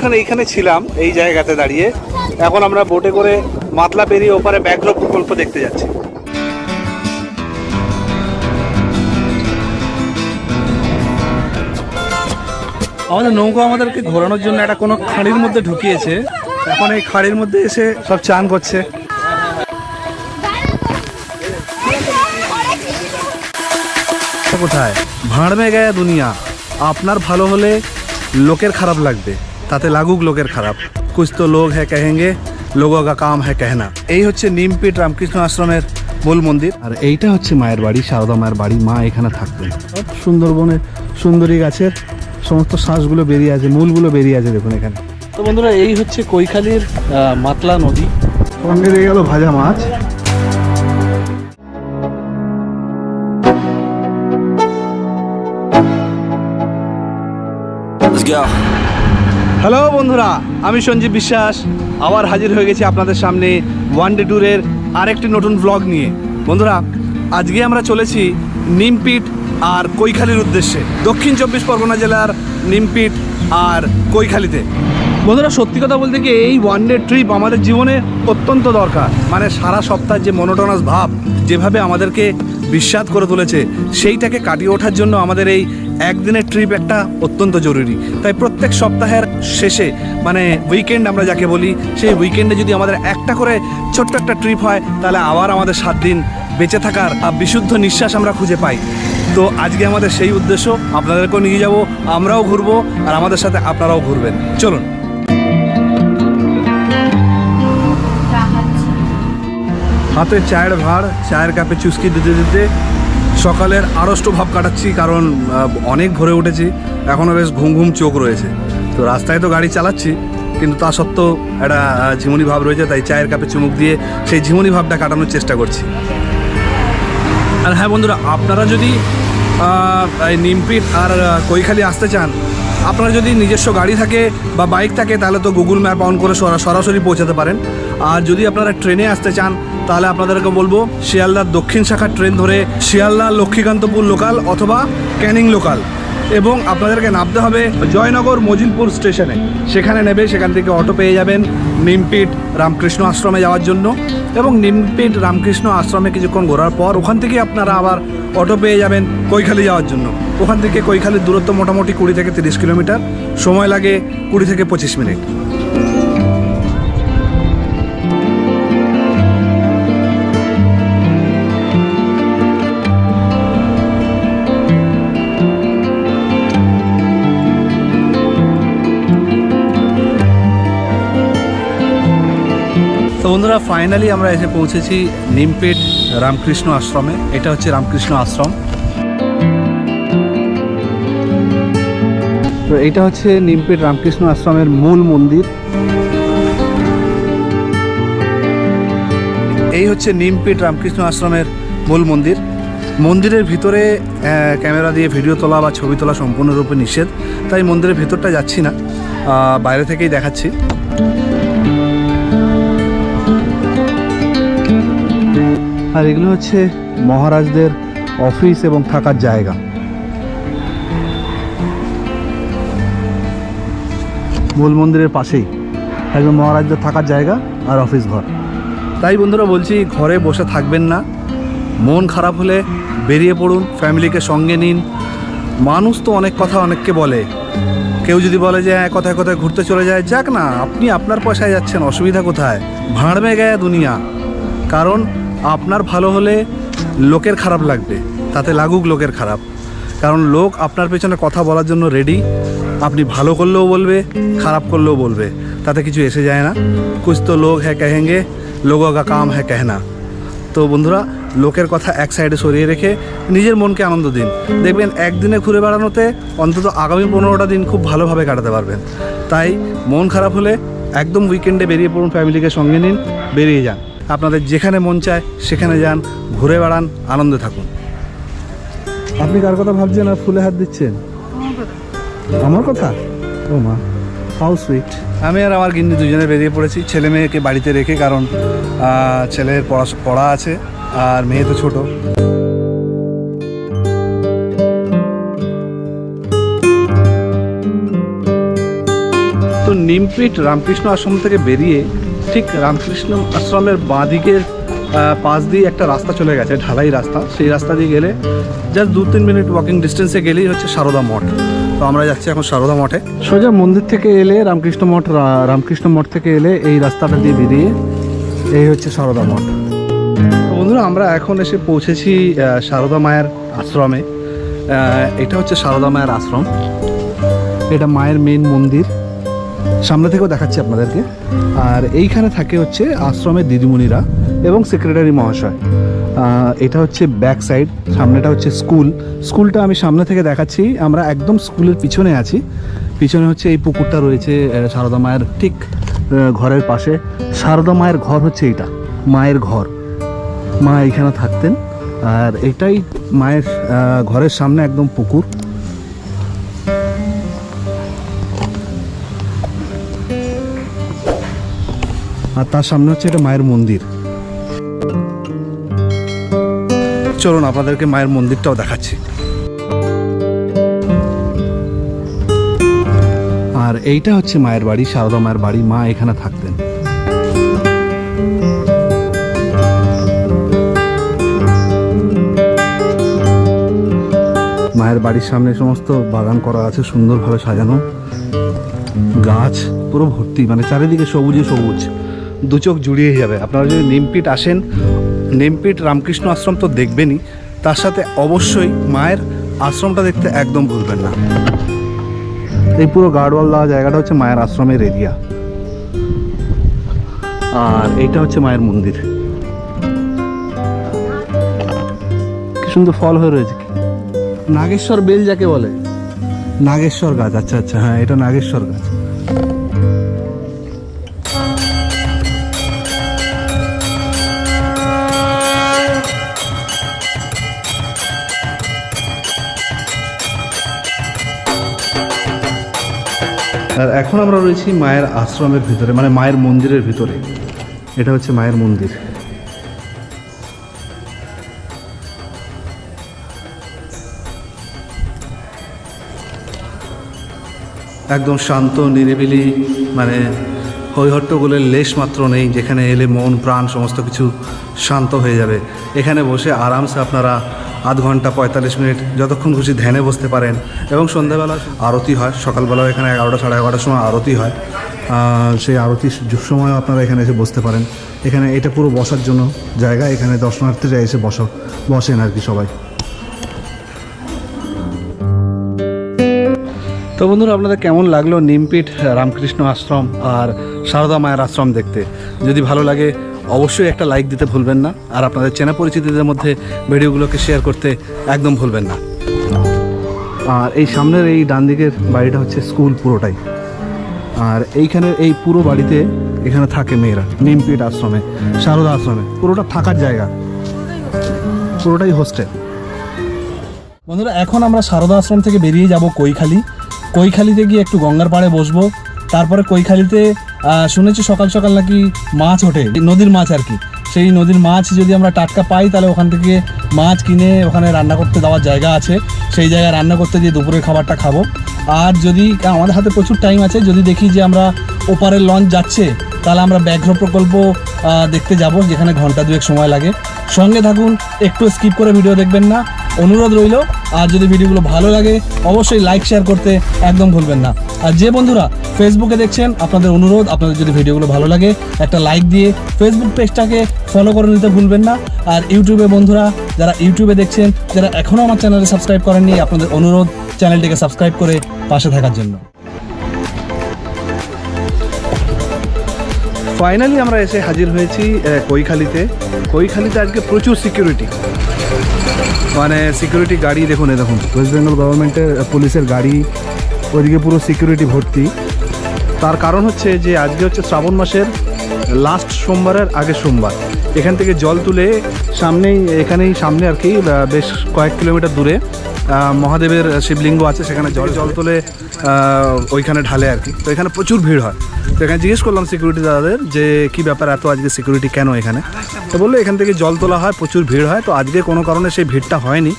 এতক্ষণ এইখানে ছিলাম এই জায়গাতে দাঁড়িয়ে, এখন আমরা বোটে করে মাতলা পেরিয়ে ওপারে ব্যাঘ্র প্রকল্প দেখতে যাচ্ছি। আমাদের নৌকা আমাদেরকে ঘোরানোর জন্য একটা কোনো খাঁড়ির মধ্যে ঢুকিয়েছে, এখন এই খাঁড়ির মধ্যে এসে সব চান করছে। কোথায় ভাঁড় মে গায়া দুনিয়া, আপনার ভালো হলে লোকের খারাপ লাগবে, তাতে লাগুক লোকের খারাপ। কুছ তো লোক হ্যাঁ কহেঙ্গে, লোগো কা কাম হ্যাঁ कहना। এই হচ্ছে নিমপিট রামকৃষ্ণ আশ্রমের মূল মন্দির, আর এইটা হচ্ছে মায়ের বাড়ি, সারদা মায়ের বাড়ি। মা এখানে থাকতেন। সুন্দরবনের সুন্দরী গাছের সমস্ত শ্বাসগুলো বেরিয়ে আছে, মূলগুলো বেরিয়ে আছে দেখুন এখানে। তো বন্ধুরা, এই হচ্ছে কৈখালীর মাতলা নদী। সঙ্গে রয়ে গেল ভাজা মাছ। হ্যালো বন্ধুরা, আমি সঞ্জীব বিশ্বাস আবার হাজির হয়ে গেছি আপনাদের সামনে ওয়ান ডে ট্যুরের আরেকটি নতুন ব্লগ নিয়ে। বন্ধুরা, আজকে আমরা চলেছি নিমপিট আর কৈখালীর উদ্দেশ্যে, দক্ষিণ 24 পরগনা জেলার নিমপিট আর কৈখালীতে। বন্ধুরা, সত্যি কথা বলতে কি, এই ওয়ান ডে ট্রিপ আমাদের জীবনে অত্যন্ত দরকার। মানে সারা সপ্তাহের যে মনোটোনাস ভাব যেভাবে আমাদেরকে বিস্বাদ করে তুলেছে, সেইটাকে কাটিয়ে ওঠার জন্য আমাদের এই একদিনের ট্রিপ একটা অত্যন্ত জরুরি। তাই প্রত্যেক সপ্তাহের শেষে, মানে উইকেন্ড আমরা যাকে বলি, সেই উইকেন্ডে যদি আমাদের একটা করে ছোট্ট একটা ট্রিপ হয়, তাহলে আবার আমাদের 7 দিন বেঁচে থাকার বিশুদ্ধ নিঃশ্বাস আমরা খুঁজে পাই। তো আজকে আমাদের সেই উদ্দেশ্য, আপনাদেরকেও নিয়ে যাব, আমরাও ঘুরবো আর আমাদের সাথে আপনারাও ঘুরবেন। চলুন। হাতে চায়ের ভাঁড়, চায়ের কাপে চুস্কি দিতে দিতে সকালের আড়ষ্ট ভাব কাটাচ্ছি, কারণ অনেক ভোরে উঠেছি, এখনও বেশ ঘুম ঘুম চোখ রয়েছে। তো রাস্তায় তো গাড়ি চালাচ্ছি, কিন্তু তা সত্ত্বেও একটা ঝিমুনি ভাব রয়েছে, তাই চায়ের কাপে চুমুক দিয়ে সেই ঝিমুনি ভাবটা কাটানোর চেষ্টা করছি। আর হ্যাঁ বন্ধুরা, আপনারা যদি এই নিমপিট আর কৈখালী আসতে চান, আপনারা যদি নিজস্ব গাড়ি থাকে বা বাইক থাকে, তাহলে তো গুগল ম্যাপ অন করে সরাসরি পৌঁছাতে পারেন। আর যদি আপনারা ট্রেনে আসতে চান, তাহলে আপনাদেরকে বলবো শিয়ালদার দক্ষিণ শাখার ট্রেন ধরে শিয়ালদা লক্ষ্মীকান্তপুর লোকাল অথবা ক্যানিং লোকাল, এবং আপনাদেরকে নামতে হবে জয়নগর মজিলপুর স্টেশনে। সেখানে নেবে, সেখান থেকে অটো পেয়ে যাবেন নিমপিট রামকৃষ্ণ আশ্রমে যাওয়ার জন্য। এবং নিমপিট রামকৃষ্ণ আশ্রমে কিছুক্ষণ ঘোরার পর ওখান থেকে আপনারা আবার অটো পেয়ে যাবেন কৈখালী যাওয়ার জন্য। ওখান থেকে কৈখালীর দূরত্ব মোটামুটি 20 থেকে 30 কিলোমিটার, সময় লাগে 20 থেকে 25 মিনিট। তো বন্ধুরা, ফাইনালি আমরা এসে পৌঁছেছি নিমপিট রামকৃষ্ণ আশ্রমে। এটা হচ্ছে রামকৃষ্ণ আশ্রম। তো এটা হচ্ছে নিমপিট রামকৃষ্ণ আশ্রমের মূল মন্দির। এই হচ্ছে নিমপিট রামকৃষ্ণ আশ্রমের মূল মন্দির। মন্দিরের ভিতরে ক্যামেরা দিয়ে ভিডিও তোলা বা ছবি তোলা সম্পূর্ণরূপে নিষেধ, তাই মন্দিরের ভিতরটা যাচ্ছি না, বাইরে থেকেই দেখাচ্ছি। আর এগুলো হচ্ছে মহারাজদের অফিস এবং থাকার জায়গা। মূল মন্দিরের পাশেই একদম মহারাজদের থাকার জায়গা আর অফিস ঘর। তাই বন্ধুরা বলছি, ঘরে বসে থাকবেন না, মন খারাপ হলে বেরিয়ে পড়ুন, ফ্যামিলিকে সঙ্গে নিন। মানুষ তো অনেক কথা অনেককে বলে, কেউ যদি বলে যে কোথায় কোথায় ঘুরতে চলে যায়, যাক না, আপনি আপনার পয়সায় যাচ্ছেন, অসুবিধা কোথায়? ভাঁড় মে গায়া দুনিয়া, কারণ আপনার ভালো হলে লোকের খারাপ লাগবে, তাতে লাগুক লোকের খারাপ। কারণ লোক আপনার পেছনে কথা বলার জন্য রেডি, আপনি ভালো করলেও বলবে, খারাপ করলেও বলবে, তাতে কিছু এসে যায় না। কুছ তো লোক হ্যাঁ কহেঙ্গে, লোগো কা কাম হ্যাঁ कहना। তো বন্ধুরা, লোকের কথা এক সাইডে সরিয়ে রেখে নিজের মনকে আনন্দ দিন। দেখবেন একদিনে ঘুরে বেড়ানোতে অন্তত আগামী 15টা দিন খুব ভালোভাবে কাটাতে পারবেন। তাই মন খারাপ হলে একদম উইকেন্ডে বেরিয়ে পড়ুন, ফ্যামিলিকে সঙ্গে নিন, বেরিয়ে যান। আপনাদের যেখানে মন চায় সেখানে যান, ঘুরে বেড়ান, আনন্দে থাকুন। আপনি কার কথা ভাবছেন আর ফুলে হাত দিচ্ছেন? আমার কথা? ও মা, হাউ সুইট। আমি আর আমার গিন্নি দুজনে বেরিয়ে পড়েছি, ছেলে মেয়েকে বাড়িতে রেখে, কারণ ছেলের পড়া আছে আর মেয়ে তো ছোট। তো নিমপিট রামকৃষ্ণ আশ্রম থেকে বেরিয়ে ঠিক রামকৃষ্ণ আশ্রমের বাঁ দিকের পাশ দিয়ে একটা রাস্তা চলে গেছে, ঢালাই রাস্তা। সেই রাস্তা দিয়ে গেলে জাস্ট 2-3 মিনিট ওয়াকিং ডিস্টেন্সে গেলেই হচ্ছে সারদা মঠ। তো আমরা যাচ্ছি এখন সারদা মঠে। সোজা মন্দির থেকে এলে রামকৃষ্ণ মঠ থেকে এলে এই রাস্তাটা দিয়ে বেরিয়ে এই হচ্ছে সারদা মঠ। তো বন্ধুরা, আমরা এখন এসে পৌঁছেছি সারদা মায়ের আশ্রমে। এটা হচ্ছে সারদা মায়ের আশ্রম, এটা মায়ের মেন মন্দির, সামনে থেকেও দেখাচ্ছি আপনাদেরকে। আর এইখানে থাকে হচ্ছে আশ্রমের দিদিমণিরা এবং সেক্রেটারি মহাশয়। এটা হচ্ছে ব্যাক সাইড, সামনেটা হচ্ছে স্কুলটা আমি সামনে থেকে দেখাচ্ছি। আমরা একদম স্কুলের পিছনে আছি। পিছনে হচ্ছে এই পুকুরটা রয়েছে সারদা মায়ের ঠিক ঘরের পাশে। সারদা মায়ের ঘর হচ্ছে এইটা, মায়ের ঘর। মা এইখানে থাকতেন। আর এটাই মায়ের ঘরের সামনে একদম পুকুর। আর তার সামনে হচ্ছে এটা মায়ের মন্দির। চলুন আপনাদেরকে মায়ের মন্দিরটাও দেখাচ্ছি। আর এইটা হচ্ছে মায়ের বাড়ি, সারদা মায়ের বাড়ি। মা এখানে থাকতেন। মায়ের বাড়ির সামনে সমস্ত বাগান করা আছে, সুন্দরভাবে সাজানো, গাছ পুরো ভর্তি, মানে চারিদিকে সবুজে সবুজ, দু চোখ জুড়িয়ে যাবে। আপনারা যদি নিমপিট আসেন, নিমপিট রামকৃষ্ণ আশ্রম তো দেখবেনই, তার সাথে অবশ্যই মায়ের আশ্রমটা দেখতে একদম ভুলবেন না। এই পুরো গার্ডওয়াল দেওয়া জায়গাটা হচ্ছে মায়ের আশ্রমের এরিয়া। আর এইটা হচ্ছে মায়ের মন্দির। কি সুন্দর ফল হয়ে রয়েছে। নাগেশ্বর বেল যাকে বলে, নাগেশ্বর গাছ। আচ্ছা আচ্ছা, হ্যাঁ এটা নাগেশ্বর গাছ। আর এখন আমরা রয়েছি মায়ের আশ্রমের ভিতরে, মানে মায়ের মন্দিরের ভিতরে। এটা হচ্ছে মায়ের মন্দির। একদম শান্ত নিরিবিলি, মানে হৈহট্টগোলের লেশ মাত্র নেই। যেখানে এলে মন প্রাণ সমস্ত কিছু শান্ত হয়ে যাবে। এখানে বসে আরামসে আপনারা আধ ঘন্টা 45 মিনিট যতক্ষণ খুশি ধ্যানে বসতে পারেন। এবং সন্ধ্যাবেলা আরতি হয়, সকালবেলাও এখানে 11টা সাড়ে 11টার সময় আরতি হয়। সেই আরতির সময়ও আপনারা এখানে এসে বসতে পারেন। এখানে এটা পুরো বসার জন্য জায়গা, এখানে দর্শনার্থীরা এসে বসেন আর কি সবাই। তো বন্ধুরা, আপনাদের কেমন লাগলো নিমপিট রামকৃষ্ণ আশ্রম আর সারদা মায়ের আশ্রম দেখতে? যদি ভালো লাগে অবশ্যই একটা লাইক দিতে ভুলবেন না। আর আপনাদের চেনা পরিচিতদের মধ্যে ভিডিওগুলোকে শেয়ার করতে একদম ভুলবেন না। আর এই সামনের এই ডান দিকের বাড়িটা হচ্ছে স্কুল পুরোটাই। আর এইখানের এই পুরো বাড়িতে এখানে থাকে মেয়েরা, নিমপিট আশ্রমে, সারদা আশ্রমে। পুরোটা থাকার জায়গা, পুরোটাই হোস্টেল। বন্ধুরা, এখন আমরা সারদা আশ্রম থেকে বেরিয়ে যাব কৈখালিতে গিয়ে একটু গঙ্গার পাড়ে বসবো। তারপরে কৈখালিতে শুনেছি সকাল সকাল নাকি মাছ ওঠে, নদীর মাছ আর কি। সেই নদীর মাছ যদি আমরা টাটকা পাই তাহলে ওখান থেকে মাছ কিনে ওখানে রান্না করতে দেওয়ার জায়গা আছে, সেই জায়গায় রান্না করতে দিয়ে দুপুরের খাবারটা খাবো। আর যদি আমাদের হাতে প্রচুর টাইম আছে, যদি দেখি যে আমরা ওপারের লঞ্চ যাচ্ছে, তাহলে আমরা ব্যাঘ্র প্রকল্প দেখতে যাব, যেখানে ঘন্টা 2 সময় লাগে। সঙ্গে থাকুন, একটু স্কিপ করে ভিডিও দেখবেন না, অনুরোধ রইল। আর যদি ভিডিওগুলো ভালো লাগে অবশ্যই লাইক শেয়ার করতে একদম ভুলবেন না। আর যে বন্ধুরা ফেসবুকে দেখছেন, আপনাদের অনুরোধ, আপনাদের যদি ভিডিওগুলো ভালো লাগে একটা লাইক দিয়ে ফেসবুক পেজটাকে ফলো করে নিতে ভুলবেন না। আর ইউটিউবে বন্ধুরা যারা ইউটিউবে দেখছেন, যারা এখনও আমার চ্যানেলে সাবস্ক্রাইব করেননি, আপনাদের অনুরোধ চ্যানেলটিকে সাবস্ক্রাইব করে পাশে থাকার জন্য। ফাইনালি আমরা এসে হাজির হয়েছি কৈখালিতে। আজকে প্রচুর সিকিউরিটি, মানে সিকিউরিটি গাড়ি দেখুন, দেখুন ওয়েস্ট বেঙ্গল গভর্নমেন্টের পুলিশের গাড়ি, ওইদিকে পুরো সিকিউরিটি ভর্তি। তার কারণ হচ্ছে যে আজকে হচ্ছে শ্রাবণ মাসের লাস্ট সোমবারের আগের সোমবার। এখান থেকে জল তুলে এখানেই সামনে আর কি বেশ কয়েক কিলোমিটার দূরে মহাদেবের শিবলিঙ্গ আছে, সেখানে জল তুলে ওইখানে ঢালে আর কি। তো এখানে প্রচুর ভিড় হয়। তো এখানে জিজ্ঞেস করলাম সিকিউরিটি দাদাদের যে কী ব্যাপার, এত আজকে সিকিউরিটি কেন এখানে? তো বললো এখান থেকে জল তোলা হয়, প্রচুর ভিড় হয়। তো আজকে কোনো কারণে সেই ভিড়টা হয়নি,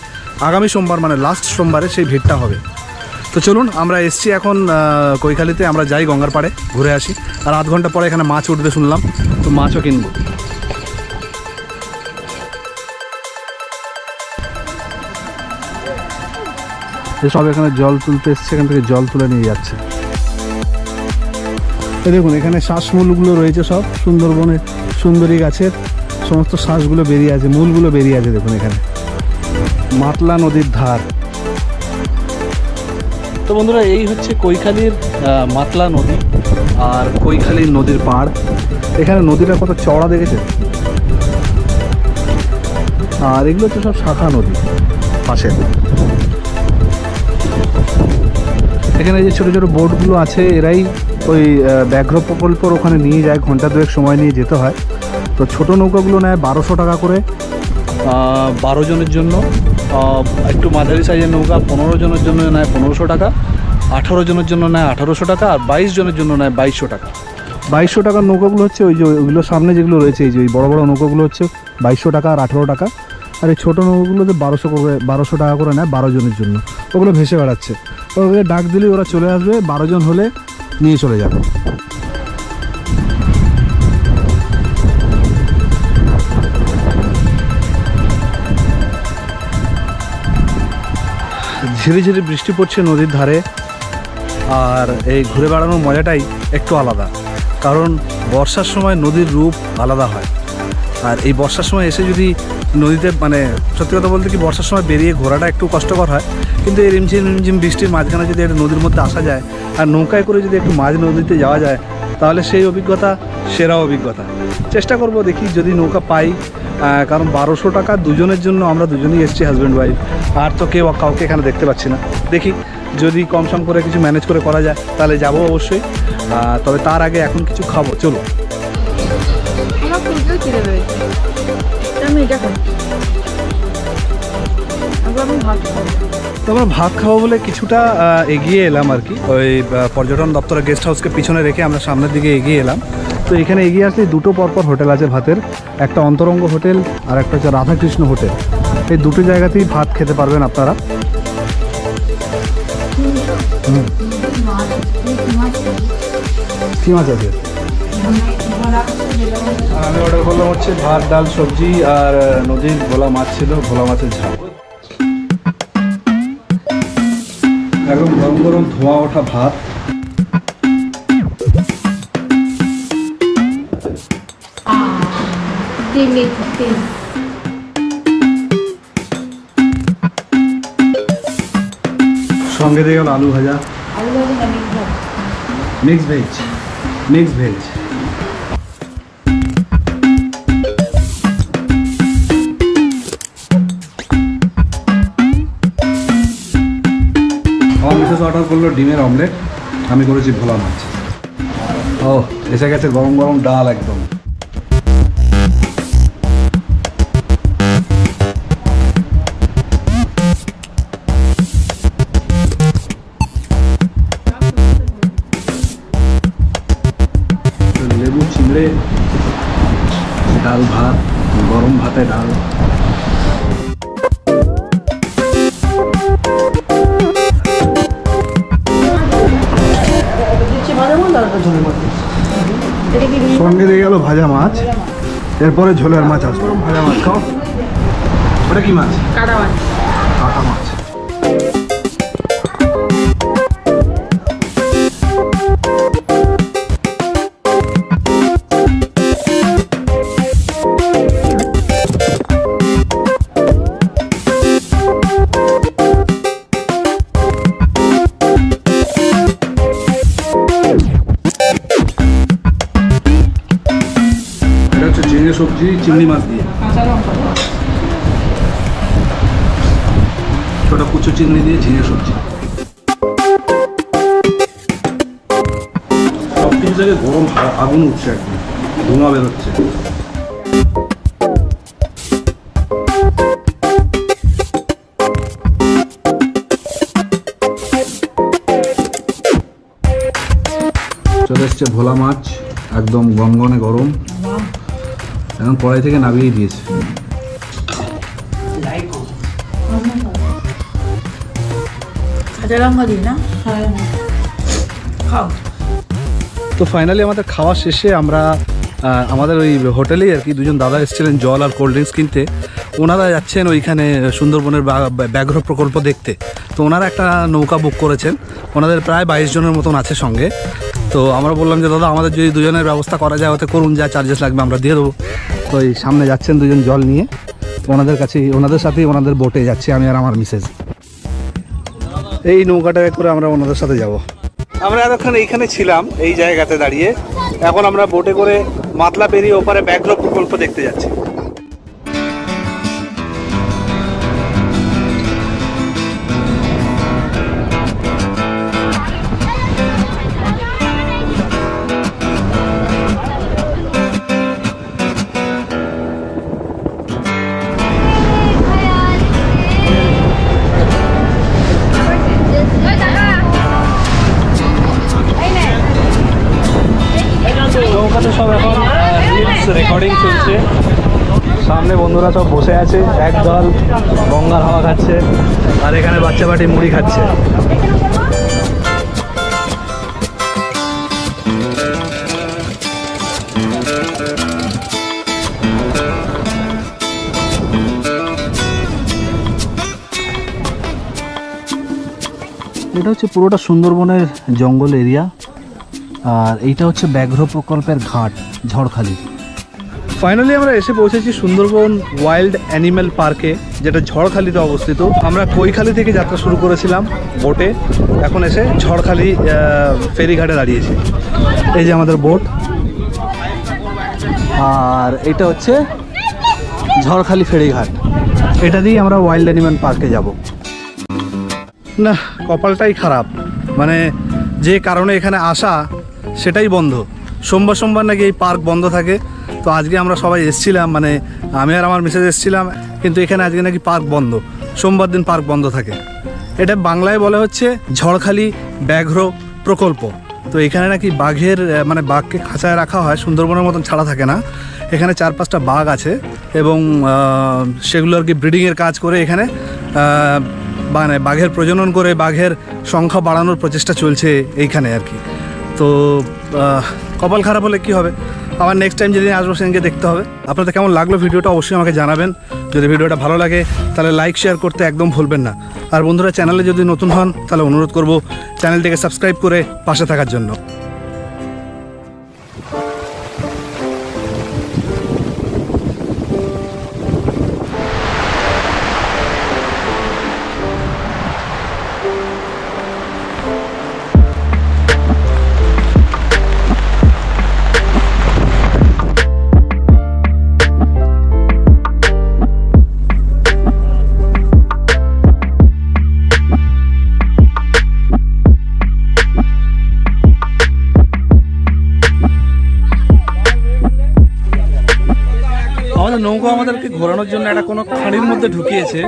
আগামী সোমবার মানে লাস্ট সোমবারে সেই ভিড়টা হবে। তো চলুন আমরা এসছি এখন কৈখালিতে, আমরা যাই গঙ্গার পাড়ে ঘুরে আসি। আর আধ ঘন্টা পরে এখানে মাছ উঠবে শুনলাম, তো মাছও কিনবো। সব এখানে জল তুলতে এসছে, এখান থেকে জল তুলে নিয়ে যাচ্ছে। এই দেখুন এখানে শ্বাসমূলগুলো রয়েছে সব সুন্দরবনের সুন্দরী গাছের সমস্ত শ্বাসগুলো বেরিয়ে আছে, মূলগুলো বেরিয়ে আছে। দেখুন এখানে মাতলা নদীর ধার। তো বন্ধুরা এই হচ্ছে কৈখালির মাতলা নদী আর কৈখালির নদীর পাড়। এখানে নদীটা কত চওড়া দেখেছে, আর এগুলো হচ্ছে সব শাখা নদী পাশে। এখানে যে ছোটো ছোটো বোটগুলো আছে এরাই ওই ব্যাঘ্র প্রকল্পর ওখানে নিয়ে যায়, ঘন্টা দুয়েক সময় নিয়ে যেতে হয়। তো ছোটো নৌকাগুলো নেয় 1200 টাকা করে 12 জনের জন্য, একটু মাঝারি সাইজের নৌকা 15 জনের জন্য নেয় 1500 টাকা, 18 জনের জন্য নেয় 1800 টাকা, আর 22 জনের জন্য নেয় 2200 টাকা। 2200 টাকার নৌকাগুলো হচ্ছে ওই যে ওইগুলো সামনে যেগুলো রয়েছে, এই যে ওই বড়ো বড়ো নৌকাগুলো হচ্ছে 2200 টাকা আর 18 টাকা। আর এই ছোটো নৌকাগুলোতে 1200 টাকা করে নেয় 12 জনের জন্য। ওগুলো ভেসে বেড়াচ্ছে, ওকে ডাক দিলেই ওরা চলে আসবে, 12 জন হলে নিয়ে চলে যাবে। ঝিরি ঝিরি বৃষ্টি পড়ছে নদীর ধারে, আর এই ঘুরে বেড়ানোর মজাটাই একটু আলাদা, কারণ বর্ষার সময় নদীর রূপ আলাদা হয়। আর এই বর্ষার সময় এসে যদি নদীতে, মানে সত্যি কথা বলতে কি বর্ষার সময় বেরিয়ে ঘোরাটা একটু কষ্টকর হয়, কিন্তু এই রিমঝিম রিমঝিম বৃষ্টির মাঝখানে যদি একটা নদীর মধ্যে আসা যায় আর নৌকায় করে যদি একটু মাঝ নদীতে যাওয়া যায়, তাহলে সেই অভিজ্ঞতা সেরা অভিজ্ঞতা। চেষ্টা করব দেখি যদি নৌকা পাই, কারণ 1200 টাকা দুজনের জন্য, আমরা দুজনেই এসেছি হাজব্যান্ড ওয়াইফ, আর তো কেউ কাউকে এখানে দেখতে পাচ্ছি না। দেখি যদি কম সম করে কিছু ম্যানেজ করে করা যায় তাহলে যাবো অবশ্যই। তবে তার আগে এখন কিছু খাবো, চলো। তো আমরা ভাত খাবো বলে কিছুটা এগিয়ে এলাম আর কি, ওই পর্যটন দপ্তরের গেস্ট হাউসকে পিছনে রেখে আমরা সামনের দিকে এগিয়ে এলাম। তো এখানে এগিয়ে আসলে দুটো পরপর হোটেল আছে ভাতের, একটা অন্তরঙ্গ হোটেল আর একটা হচ্ছে রাধাকৃষ্ণ হোটেল। এই দুটো জায়গাতেই ভাত খেতে পারবেন আপনারা। কি মাছ আছে? আমি অর্ডার করলাম হচ্ছে ভাত, ডাল, সবজি, আর নদীর ভোলা মাছ ছিল, ভোলা মাছের ঝাল। একদম গরম গরম ধোঁয়া ওঠা ভাত। সঙ্গে দিয়ে গেল আলু ভাজা, মিক্স ভেজ। আমার মিসেস অর্ডার করলো ডিমের অমলেট, আমি করেছি ভোলা মাছ। ও এসে গেছে গরম গরম ডাল একদম। লেবু চিংড়ে ডাল ভাত, গরম ভাতে ডাল। সঙ্গে দিয়ে গেল ভাজা মাছ, এরপরে ঝোলের মাছ আসবে। ভাজা মাছ খাও। ওটা কি মাছ? কাটা মাছ। কাটা মাছ। ঝিঙে সবজি চিংড়ি মাছ দিয়ে, ছোটা কুচো চিংড়ি দিয়ে ঝিঙে সবজি। সব কিছু থেকে গরম আগুন উঠছে, একদম ধোঁয়া বেরোচ্ছে। চলে এসছে ভোলা মাছ, একদম গনগনে গরম, এখন কড়াই থেকে নামিয়ে দিয়েছে। কাঁচা লঙ্কা দিই না, খাও। তো ফাইনালি আমাদের খাওয়া শেষে আমরা আমাদের ওই হোটেলেই আর কি দুজন দাদা এসেছিলেন জল আর কোল্ড ড্রিঙ্কস কিনতে। ওনারা যাচ্ছেন ওইখানে সুন্দরবনের ব্যাঘ্র প্রকল্প দেখতে। তো ওনারা একটা নৌকা বুক করেছেন, ওনাদের প্রায় 22 জনের মতন আছে সঙ্গে। তো আমরা বললাম যে দাদা আমাদের যদি দুজনের ব্যবস্থা করা যায় ওতে করুন, যা চার্জেস লাগবে আমরা দিয়ে দেবো। তো এই সামনে যাচ্ছেন দুজন জল নিয়ে, ওনাদের কাছে ওনাদের সাথেই ওনাদের বোটে যাচ্ছি আমি আর আমার মিসেস। এই নৌকাটায় করে আমরা ওনাদের সাথে যাব। আমরা এতক্ষণ এইখানে ছিলাম এই জায়গাতে দাঁড়িয়ে, এখন আমরা বোটে করে মাতলা পেরিয়ে ওপারে ব্যাঘ্র প্রকল্প দেখতে যাচ্ছি। নৌকাতে সব এখন রিলস রেকর্ডিং চলছে, সামনে বন্ধুরা সব বসে আছে, একদল গঙ্গার হাওয়া খাচ্ছে আর এখানে বাচ্চা বাটি মুড়ি খাচ্ছে। এটা হচ্ছে পুরোটা সুন্দরবনের জঙ্গল এরিয়া, আর এইটা হচ্ছে ব্যাঘ্র প্রকল্পের ঘাট ঝড়খালি। ফাইনালি আমরা এসে পৌঁছেছি সুন্দরবন ওয়াইল্ড অ্যানিম্যাল পার্কে, যেটা ঝড়খালিতে অবস্থিত। আমরা কৈখালি থেকে যাত্রা শুরু করেছিলাম বোটে, এখন এসে ঝড়খালি ফেরিঘাটে দাঁড়িয়েছি। এই যে আমাদের বোট, আর এটা হচ্ছে ঝড়খালি ফেরিঘাট। এটা দিয়েই আমরা ওয়াইল্ড অ্যানিম্যাল পার্কে যাব। না, কপালটাই খারাপ, মানে যে কারণে এখানে আসা সেটাই বন্ধ। সোমবার সোমবার নাকি এই পার্ক বন্ধ থাকে। তো আজকে আমরা সবাই এসেছিলাম, মানে আমি আর আমার মিসেস এসেছিলাম, কিন্তু এখানে আজকে নাকি পার্ক বন্ধ, সোমবার দিন পার্ক বন্ধ থাকে। এটা বাংলায় বলা হচ্ছে ঝড়খালি ব্যাঘ্র প্রকল্প। তো এখানে নাকি বাঘের মানে বাঘকে খাঁচায় রাখা হয়, সুন্দরবনের মতন ছাড়া থাকে না। এখানে 4-5টা বাঘ আছে এবং সেগুলো আর কি ব্রিডিংয়ের কাজ করে এখানে মানে বাঘের প্রজনন করে বাঘের সংখ্যা বাড়ানোর প্রচেষ্টা চলছে এইখানে আর কি। তো কপাল খারাপ হলে কী হবে, আবার নেক্সট টাইম যেদিন আসবো সেদিনকে দেখতে হবে। আপনাদের কেমন লাগলো ভিডিওটা অবশ্যই আমাকে জানাবেন। যদি ভিডিওটা ভালো লাগে তাহলে লাইক শেয়ার করতে একদম ভুলবেন না। আর বন্ধুরা চ্যানেলে যদি নতুন হন তাহলে অনুরোধ করব চ্যানেলটিকে সাবস্ক্রাইব করে পাশে থাকার জন্য। আমাদের নৌকা আমাদেরকে ঘোরানোর জন্য একটা কোনো খাঁড়ির মধ্যে ঢুকিয়েছে।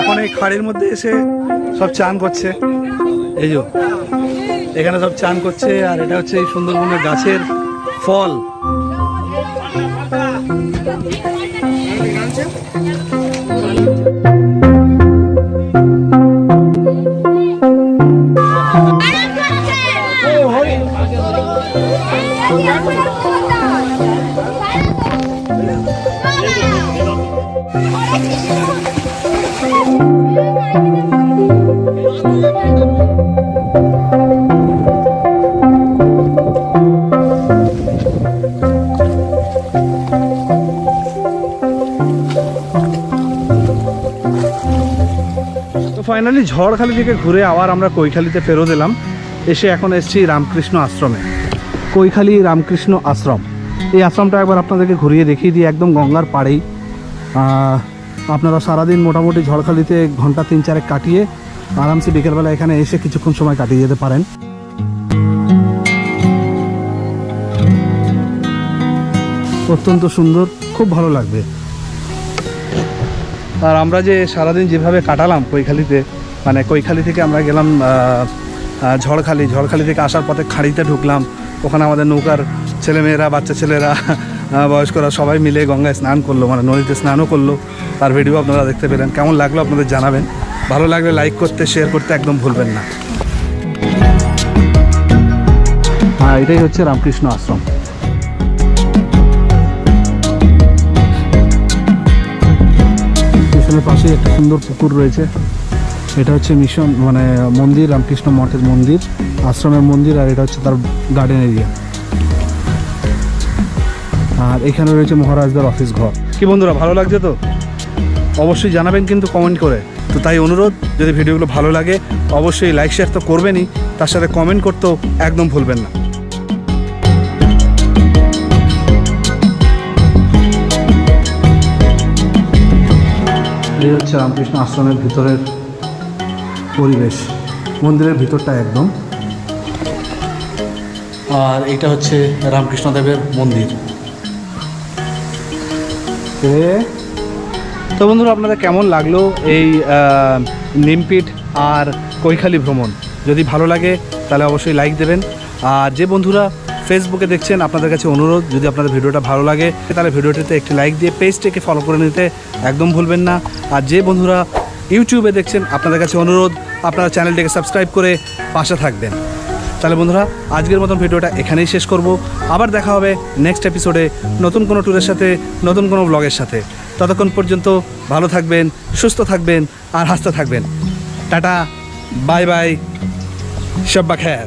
এখন এই খাঁড়ির মধ্যে এসে সব চান করছে, এই যে এখানে সব চান করছে। আর এটা হচ্ছে এই সুন্দরবনের গাছের ফল। ফাইনালি ঝড়খালি থেকে ঘুরে আবার আমরা কৈখালিতে ফেরত এলাম। এসে এখন এসেছি রামকৃষ্ণ আশ্রমে, কৈখালি রামকৃষ্ণ আশ্রম। এই আশ্রমটা একবার আপনাদেরকে ঘুরিয়ে দেখিয়ে দিই, একদম গঙ্গার পাড়েই। আপনারা সারাদিন মোটামুটি ঝড়খালিতে ঘন্টা 3-4 কাটিয়ে আরামসে বিকেলবেলা এখানে এসে কিছুক্ষণ সময় কাটিয়ে যেতে পারেন। অত্যন্ত সুন্দর, খুব ভালো লাগবে। আর আমরা যে সারাদিন যেভাবে কাটালাম কৈখালিতে, মানে কৈখালি থেকে আমরা গেলাম ঝড়খালি, ঝড়খালি থেকে আসার পথে খাঁড়িতে ঢুকলাম। ওখানে আমাদের নৌকার ছেলেমেয়েরা, বাচ্চা ছেলেরা, বয়স্করা সবাই মিলে গঙ্গায় স্নান করলো, মানে নদীতে স্নানও করলো। তার ভিডিও আপনারা দেখতে পেলেন। কেমন লাগলো আপনাদের জানাবেন। ভালো লাগলে লাইক করতে, শেয়ার করতে একদম ভুলবেন না। হ্যাঁ, এটাই হচ্ছে রামকৃষ্ণ আশ্রম। স্টেশনের পাশেই একটা সুন্দর পুকুর রয়েছে। এটা হচ্ছে মিশন মানে মন্দির, রামকৃষ্ণ মঠের মন্দির, আশ্রমের মন্দির, আর এটা হচ্ছে তার গার্ডেন এরিয়া। আর এখানে রয়েছে মহারাজদের অফিস ঘর। কি বন্ধুরা, ভালো লাগছে তো? অবশ্যই জানাবেন কিন্তু কমেন্ট করে। তো তাই অনুরোধ, যদি ভিডিওগুলো ভালো লাগে অবশ্যই লাইক শেয়ার তো করবেনই, তার সাথে কমেন্ট করতেও একদম ভুলবেন না। এই হচ্ছে রামকৃষ্ণ আশ্রমের ভিতরের পরিবেশ, মন্দিরের ভিতরটা একদম। আর এইটা হচ্ছে রামকৃষ্ণদেবের মন্দির। তো বন্ধুরা, আপনাদের কেমন লাগলো এই নিমপিট আর কৈখালী ভ্রমণ? যদি ভালো লাগে তাহলে অবশ্যই লাইক দেবেন। আর যে বন্ধুরা ফেসবুকে দেখছেন, আপনাদের কাছে অনুরোধ, যদি আপনাদের ভিডিওটা ভালো লাগে তাহলে ভিডিওটিতে একটি লাইক দিয়ে পেজটিকে ফলো করে নিতে একদম ভুলবেন না। আর যে বন্ধুরা ইউটিউবে দেখছেন, আপনাদের কাছে অনুরোধ, আপনারা চ্যানেলটিকে সাবস্ক্রাইব করে পাশে থাকবেন। তাহলে বন্ধুরা, আজকের মতন ভিডিওটা এখানেই শেষ করব। আবার দেখা হবে নেক্সট এপিসোডে নতুন কোনো ট্যুরের সাথে, নতুন কোনো ব্লগের সাথে। ততক্ষণ পর্যন্ত ভালো থাকবেন, সুস্থ থাকবেন আর হাসতে থাকবেন। টাটা, বাই বাই, শব্বা খের।